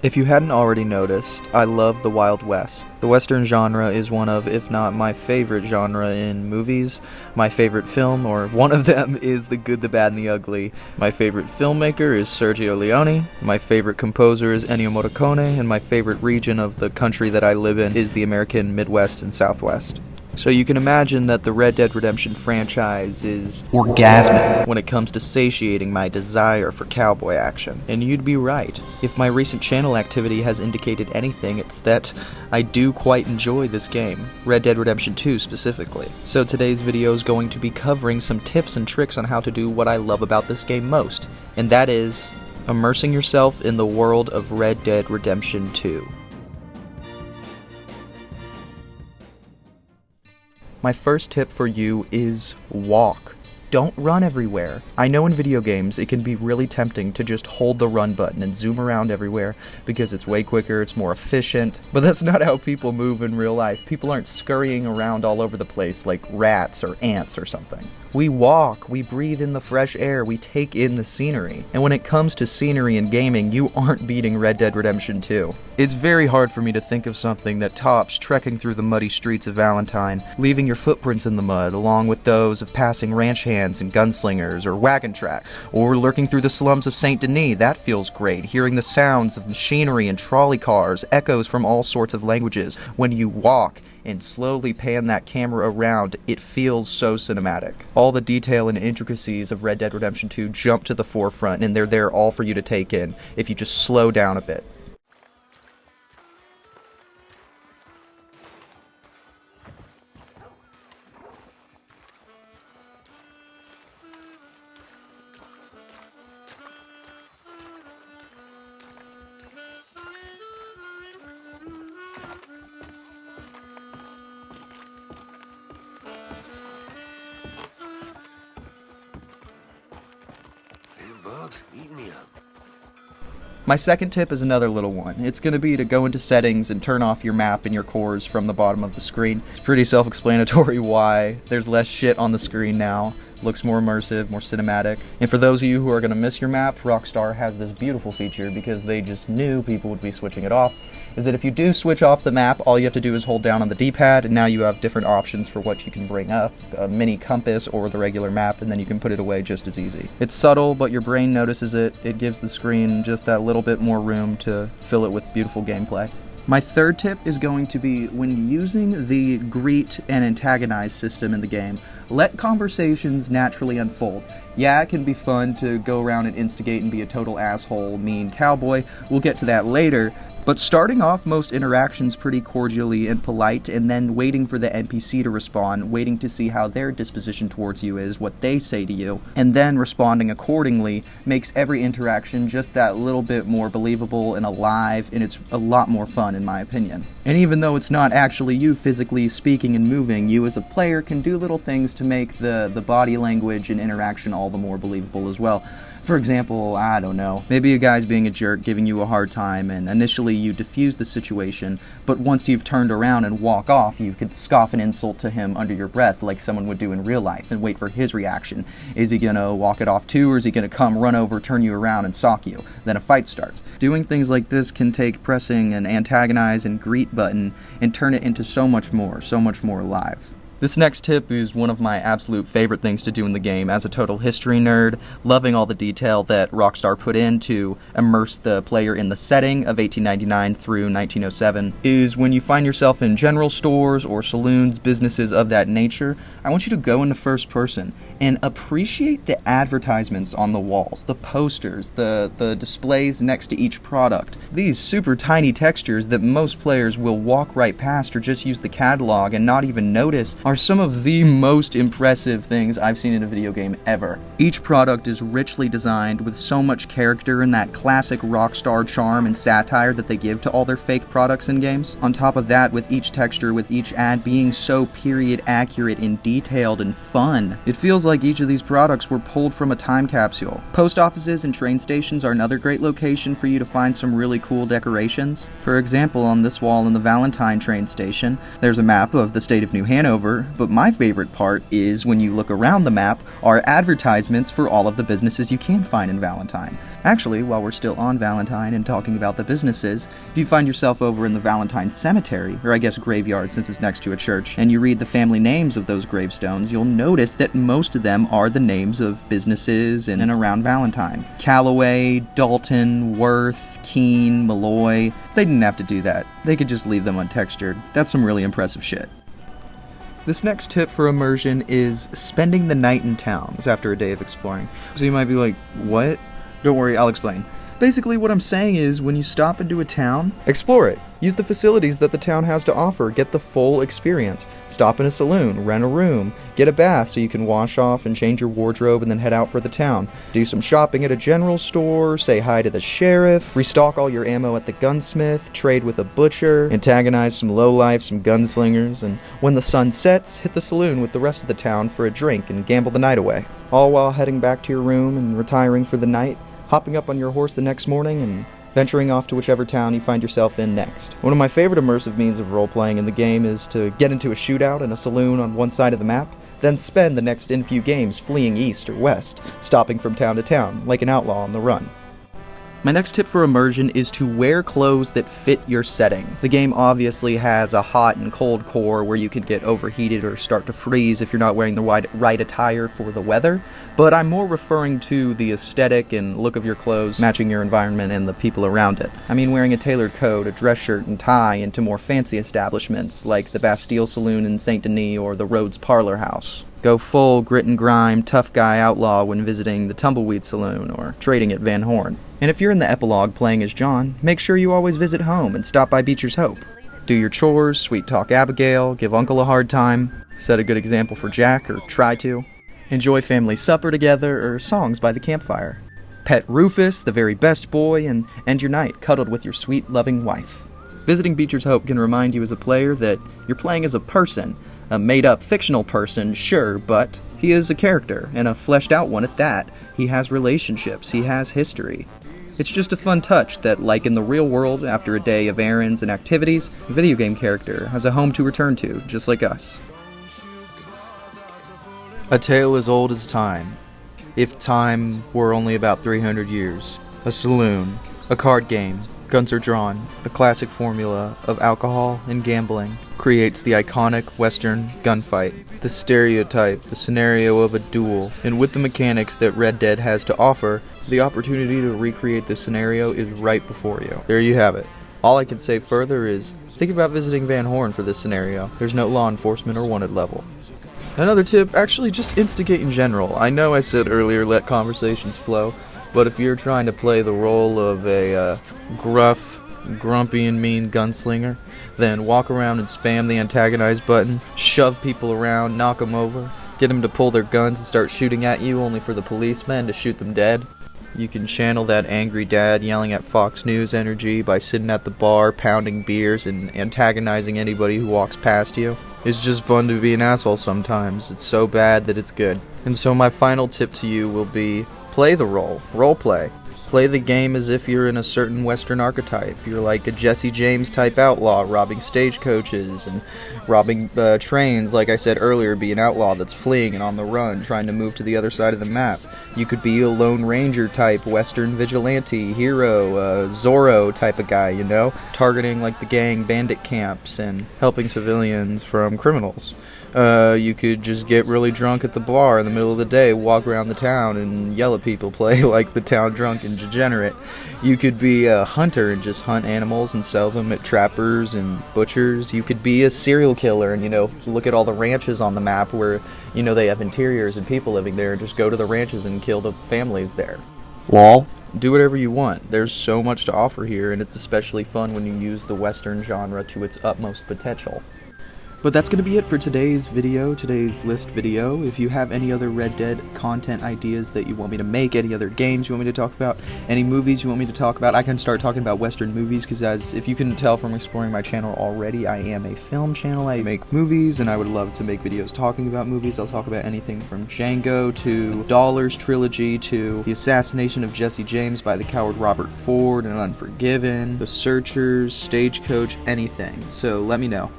If you hadn't already noticed, I love the Wild West. The Western genre is one of, if not my favorite genre in movies. My favorite film, or one of them, is The Good, the Bad, and the Ugly. My favorite filmmaker is Sergio Leone. My favorite composer is Ennio Morricone, and my favorite region of the country that I live in is the American Midwest and Southwest. So you can imagine that the Red Dead Redemption franchise is orgasmic when it comes to satiating my desire for cowboy action. And you'd be right. If my recent channel activity has indicated anything, it's that I do quite enjoy this game, Red Dead Redemption 2 specifically. So today's video is going to be covering some tips and tricks on how to do what I love about this game most, and that is immersing yourself in the world of Red Dead Redemption 2. My first tip for you is walk. Don't run everywhere. I know in video games it can be really tempting to just hold the run button and zoom around everywhere because it's way quicker, it's more efficient, but that's not how people move in real life. People aren't scurrying around all over the place like rats or ants or something. We walk, we breathe in the fresh air, we take in the scenery. And when it comes to scenery and gaming, you aren't beating Red Dead Redemption 2. It's very hard for me to think of something that tops trekking through the muddy streets of Valentine, leaving your footprints in the mud along with those of passing ranch hands and gunslingers or wagon tracks, or lurking through the slums of Saint Denis. That feels great, hearing the sounds of machinery and trolley cars, echoes from all sorts of languages. When you walk and slowly pan that camera around, it feels so cinematic. All the detail and intricacies of Red Dead Redemption 2 jump to the forefront, and they're there all for you to take in if you just slow down a bit. Eat me up. My second tip is another little one. It's going to be to go into settings and turn off your map and your cores from the bottom of the screen. It's pretty self-explanatory why. There's less shit on the screen now. Looks more immersive, more cinematic. And for those of you who are going to miss your map, Rockstar has this beautiful feature, because they just knew people would be switching it off, is that if you do switch off the map, all you have to do is hold down on the D-pad, and now you have different options for what you can bring up, a mini compass or the regular map, and then you can put it away just as easy. It's subtle, but your brain notices it. It gives the screen just that little bit more room to fill it with beautiful gameplay. My third tip is going to be, when using the greet and antagonize system in the game, let conversations naturally unfold. Yeah, it can be fun to go around and instigate and be a total asshole, mean cowboy. We'll get to that later. But starting off most interactions pretty cordially and polite, and then waiting for the NPC to respond, waiting to see how their disposition towards you is, what they say to you, and then responding accordingly, makes every interaction just that little bit more believable and alive, and it's a lot more fun in my opinion. And even though it's not actually you physically speaking and moving, you as a player can do little things to make the body language and interaction all the more believable as well. For example, I don't know, maybe a guy's being a jerk, giving you a hard time, and initially you diffuse the situation, but once you've turned around and walk off, you could scoff an insult to him under your breath like someone would do in real life and wait for his reaction. Is he gonna walk it off too, or is he gonna come, run over, turn you around, and sock you? Then a fight starts. Doing things like this can take pressing an antagonize and greet button and turn it into so much more alive. This next tip is one of my absolute favorite things to do in the game as a total history nerd, loving all the detail that Rockstar put in to immerse the player in the setting of 1899 through 1907, is when you find yourself in general stores or saloons, businesses of that nature, I want you to go into first person and appreciate the advertisements on the walls, the posters, the displays next to each product. These super tiny textures that most players will walk right past or just use the catalog and not even notice are some of the most impressive things I've seen in a video game ever. Each product is richly designed with so much character and that classic Rockstar charm and satire that they give to all their fake products and games. On top of that, with each texture, with each ad being so period accurate and detailed and fun, it feels like each of these products were pulled from a time capsule. Post offices and train stations are another great location for you to find some really cool decorations. For example, on this wall in the Valentine train station, there's a map of the state of New Hanover, but my favorite part is when you look around the map are advertisements for all of the businesses you can find in Valentine. Actually, while we're still on Valentine and talking about the businesses, if you find yourself over in the Valentine Cemetery, or I guess graveyard since it's next to a church, and you read the family names of those gravestones, you'll notice that most of them are the names of businesses in and around Valentine. Callaway, Dalton, Worth, Keene, Malloy. They didn't have to do that. They could just leave them untextured. That's some really impressive shit. This next tip for immersion is spending the night in towns after a day of exploring. So you might be like, what? Don't worry, I'll explain. Basically, what I'm saying is, when you stop into a town, explore it. Use the facilities that the town has to offer. Get the full experience. Stop in a saloon, rent a room, get a bath so you can wash off and change your wardrobe and then head out for the town. Do some shopping at a general store, say hi to the sheriff, restock all your ammo at the gunsmith, trade with a butcher, antagonize some lowlife, some gunslingers, and when the sun sets, hit the saloon with the rest of the town for a drink and gamble the night away. All while heading back to your room and retiring for the night, hopping up on your horse the next morning, and venturing off to whichever town you find yourself in next. One of my favorite immersive means of role-playing in the game is to get into a shootout in a saloon on one side of the map, then spend the next few games fleeing east or west, stopping from town to town, like an outlaw on the run. My next tip for immersion is to wear clothes that fit your setting. The game obviously has a hot and cold core where you can get overheated or start to freeze if you're not wearing the right attire for the weather, but I'm more referring to the aesthetic and look of your clothes matching your environment and the people around it. I mean wearing a tailored coat, a dress shirt, and tie into more fancy establishments like the Bastille Saloon in Saint Denis or the Rhodes Parlor House. Go full grit and grime, tough guy outlaw when visiting the Tumbleweed Saloon or trading at Van Horn. And if you're in the epilogue playing as John, make sure you always visit home and stop by Beecher's Hope. Do your chores, sweet talk Abigail, give Uncle a hard time, set a good example for Jack, or try to. Enjoy family supper together or songs by the campfire. Pet Rufus, the very best boy, and end your night cuddled with your sweet, loving wife. Visiting Beecher's Hope can remind you as a player that you're playing as a person. A made-up fictional person, sure, but he is a character, and a fleshed-out one at that. He has relationships, he has history. It's just a fun touch that, like in the real world, after a day of errands and activities, a video game character has a home to return to, just like us. A tale as old as time, if time were only about 300 years. A saloon, a card game, guns are drawn. The classic formula of alcohol and gambling creates the iconic Western gunfight. The stereotype, the scenario of a duel, and with the mechanics that Red Dead has to offer, the opportunity to recreate this scenario is right before you. There you have it. All I can say further is, think about visiting Van Horn for this scenario. There's no law enforcement or wanted level. Another tip, actually just instigate in general. I know I said earlier let conversations flow, but if you're trying to play the role of a gruff, grumpy and mean gunslinger, then walk around and spam the antagonize button, shove people around, knock them over, get them to pull their guns and start shooting at you only for the policemen to shoot them dead. You can channel that angry dad yelling at Fox News energy by sitting at the bar, pounding beers, and antagonizing anybody who walks past you. It's just fun to be an asshole sometimes. It's so bad that it's good. And so my final tip to you will be, play the role. Roleplay. Play the game as if you're in a certain Western archetype. You're like a Jesse James type outlaw, robbing stagecoaches and robbing trains. Like I said earlier, be an outlaw that's fleeing and on the run, trying to move to the other side of the map. You could be a Lone Ranger type, Western vigilante, hero, Zorro type of guy, you know? Targeting like the gang bandit camps and helping civilians from criminals. You could just get really drunk at the bar in the middle of the day, walk around the town and yell at people, play like the town drunk and degenerate. You could be a hunter and just hunt animals and sell them at trappers and butchers. You could be a serial killer and, look at all the ranches on the map where, they have interiors and people living there, and just go to the ranches and kill the families there. Lol. Do whatever you want. There's so much to offer here, and it's especially fun when you use the Western genre to its utmost potential. But that's going to be it for today's list video. If you have any other Red Dead content ideas that you want me to make, any other games you want me to talk about, any movies you want me to talk about, I can start talking about Western movies, because if you can tell from exploring my channel already, I am a film channel. I make movies, and I would love to make videos talking about movies. I'll talk about anything from Django to Dollars Trilogy to the assassination of Jesse James by the coward Robert Ford and Unforgiven, The Searchers, Stagecoach, anything. So let me know.